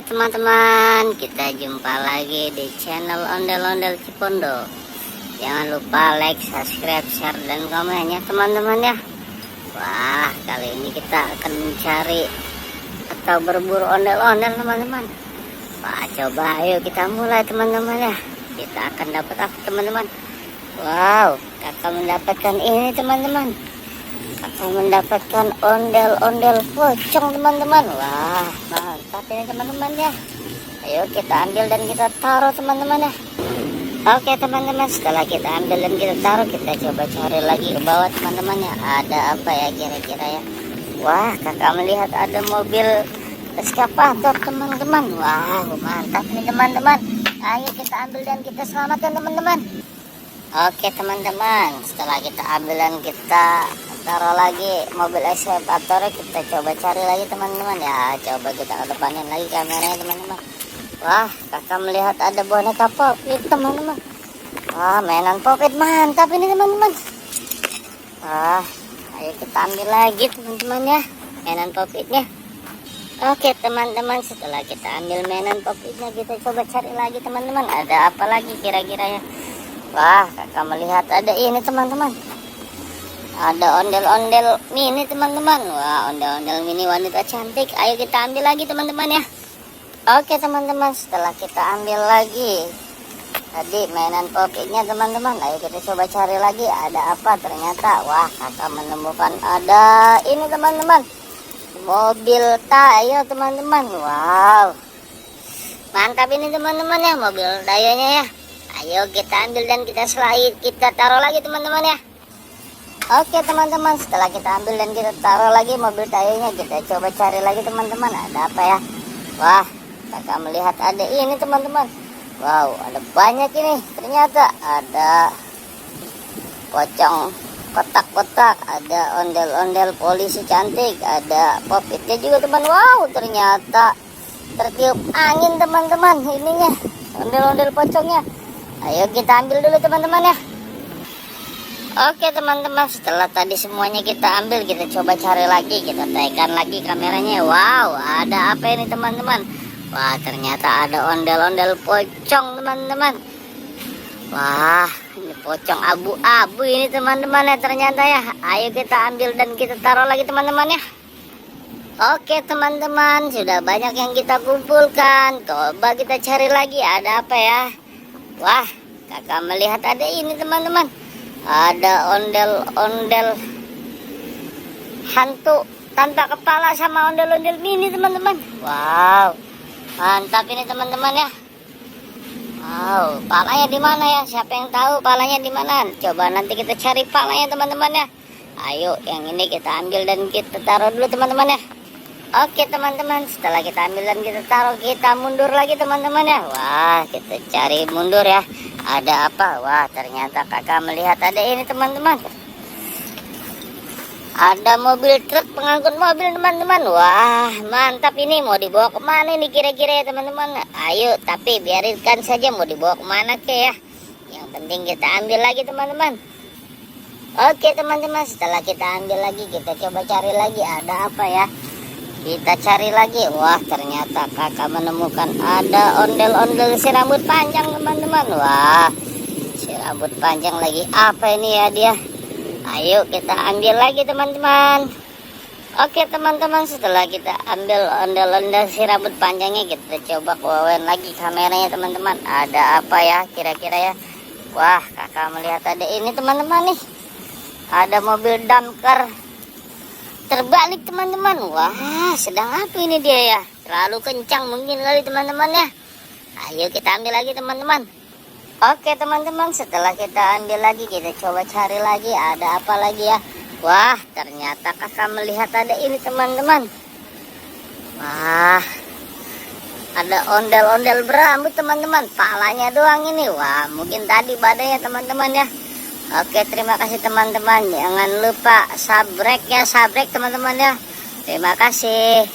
Hai teman-teman, kita jumpa lagi di channel Ondel-Ondel Cipondo. Jangan lupa like, subscribe, share, dan komen ya teman-teman ya. Wah, kali ini kita akan mencari atau berburu ondel-ondel teman-teman. Wah, coba ayo kita mulai teman-teman ya. Kita akan dapat apa teman-teman? Wow, kakak mendapatkan ini teman-teman. Kakak mendapatkan ondel-ondel pocong teman-teman. Wah, mantap ini teman-teman ya. Ayo kita ambil dan kita taruh teman-teman ya. Oke teman-teman, setelah kita ambil dan kita taruh, kita coba cari lagi ke bawah teman-teman ya. Ada apa ya kira-kira ya? Wah, kakak melihat ada mobil eskavator teman-teman. Wow, mantap nih teman-teman. Ayo kita ambil dan kita selamatkan teman-teman. Oke teman-teman, setelah kita ambil dan kita taruh lagi mobil eskavator, kita coba cari lagi teman-teman ya. Coba kita kedepanin lagi kameranya teman-teman. Wah, kakak melihat ada boneka Popit teman-teman. Wah, mainan Popit mantap ini teman-teman. Wah, ayo kita ambil lagi teman-teman ya mainan Popitnya. Oke teman-teman, setelah kita ambil mainan Popitnya, kita coba cari lagi teman-teman. Ada apa lagi kira-kira ya? Wah, kakak melihat ada ini teman-teman. Ada ondel-ondel mini teman-teman. Wah, ondel-ondel mini wanita cantik. Ayo kita ambil lagi teman-teman ya. Oke teman-teman, setelah kita ambil lagi tadi mainan Popitnya teman-teman, ayo kita coba cari lagi ada apa. Ternyata wah, kakak menemukan ada ini teman-teman, mobil Tayo teman-teman. Wow, mantap ini teman-teman ya mobil Tayonya ya. Ayo kita ambil dan kita taruh lagi teman-teman ya. Oke teman-teman, setelah kita ambil dan kita taruh lagi mobil Tayonya, kita coba cari lagi teman-teman ada apa ya. Wah, kakak melihat ada ini teman-teman. Wow, ada banyak ini. Ternyata ada pocong kotak-kotak, ada ondel-ondel polisi cantik, ada Popitnya juga teman. Wow, ternyata tertiup angin teman-teman ininya, ondel-ondel pocongnya. Ayo kita ambil dulu teman-teman ya. Oke teman-teman, setelah tadi semuanya kita ambil, kita coba cari lagi, kita tekan lagi kameranya. Wow, ada apa ini teman-teman? Wah, ternyata ada ondel-ondel pocong teman-teman. Wah, ini pocong abu-abu ini teman-teman ya ternyata ya. Ayo kita ambil dan kita taruh lagi teman-teman ya. Oke teman-teman, sudah banyak yang kita kumpulkan. Coba kita cari lagi ada apa ya. Wah, kakak melihat ada ini teman-teman. Ada ondel-ondel hantu tanpa kepala sama ondel-ondel mini teman-teman. Wow, mantap ini teman-teman ya. Wow, palanya di mana ya? Siapa yang tahu palanya di mana? Coba nanti kita cari palanya teman-teman ya. Ayo, yang ini kita ambil dan kita taruh dulu teman-teman ya. Oke teman-teman, setelah kita ambil dan kita taruh, kita mundur lagi teman-teman ya. Wah, kita cari mundur ya. Ada apa? Wah, ternyata kakak melihat ada ini teman-teman. Ada mobil truk pengangkut mobil teman-teman. Wah, mantap ini. Mau dibawa kemana ini kira-kira ya teman-teman? Ayo, tapi biarkan saja mau dibawa kemana ke ya. Yang penting kita ambil lagi teman-teman. Oke teman-teman, setelah kita ambil lagi, kita coba cari lagi ada apa ya. Kita cari lagi. Wah, ternyata kakak menemukan ada ondel-ondel si rambut panjang teman-teman. Wah, si rambut panjang lagi apa ini ya dia. Ayo kita ambil lagi teman-teman. Oke teman-teman, setelah kita ambil ondel-ondel si rambut panjangnya, kita coba bawain lagi kameranya teman-teman. Ada apa ya kira-kira ya. Wah, kakak melihat ada ini teman-teman nih. Ada mobil damkar terbalik teman-teman. Wah, sedang apa ini dia ya. Terlalu kencang mungkin kali teman-teman ya. Ayo kita ambil lagi teman-teman. Oke teman-teman, setelah kita ambil lagi, kita coba cari lagi ada apa lagi ya. Wah, ternyata kakak melihat ada ini teman-teman. Wah, ada ondel-ondel berambut teman-teman. Palanya doang ini. Wah, mungkin tadi badannya teman-teman ya. Oke, terima kasih teman-teman. Jangan lupa subscribe ya, subscribe teman-teman ya. Terima kasih.